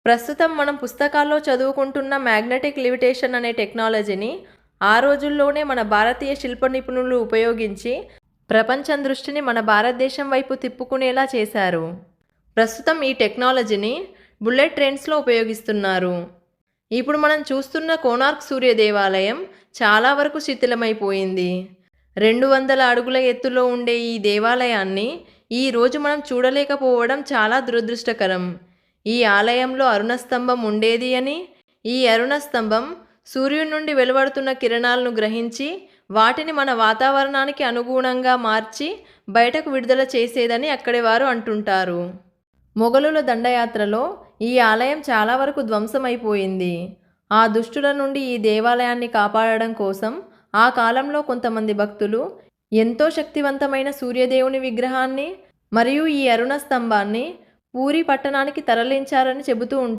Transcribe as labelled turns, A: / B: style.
A: ప్రస్తుతం మనం పుస్తకాల్లో చదువుకుంటున్న మ్యాగ్నెటిక్ లివిటేషన్ అనే టెక్నాలజీని ఆ రోజుల్లోనే మన భారతీయ శిల్ప నిపుణులు ఉపయోగించి ప్రపంచం దృష్టిని మన భారతదేశం వైపు తిప్పుకునేలా చేశారు. ప్రస్తుతం ఈ టెక్నాలజీని బుల్లెట్ ట్రైన్స్లో ఉపయోగిస్తున్నారు. ఇప్పుడు మనం చూస్తున్న కోనార్క్ సూర్య దేవాలయం చాలా వరకు శిథిలమైపోయింది. 200 అడుగుల ఎత్తులో ఉండే ఈ దేవాలయాన్ని ఈ రోజు మనం చూడలేకపోవడం చాలా దురదృష్టకరం. ఈ ఆలయంలో అరుణస్తంభం ఉండేది అని, ఈ అరుణస్తంభం సూర్యుడి నుండి వెలువడుతున్న కిరణాలను గ్రహించి వాటిని మన వాతావరణానికి అనుగుణంగా మార్చి బయటకు విడుదల చేసేదని అక్కడి వారు అంటుంటారు. మొఘలుల దండయాత్రలో ఈ ఆలయం చాలా వరకు ధ్వంసమైపోయింది. ఆ దుష్టుల నుండి ఈ దేవాలయాన్ని కాపాడడం కోసం ఆ కాలంలో కొంతమంది భక్తులు ఎంతో శక్తివంతమైన సూర్యదేవుని విగ్రహాన్ని మరియు ఈ అరుణ స్తంభాన్ని పూరి పట్టణానికి తరలించారని చెబుతూ ఉంటారు.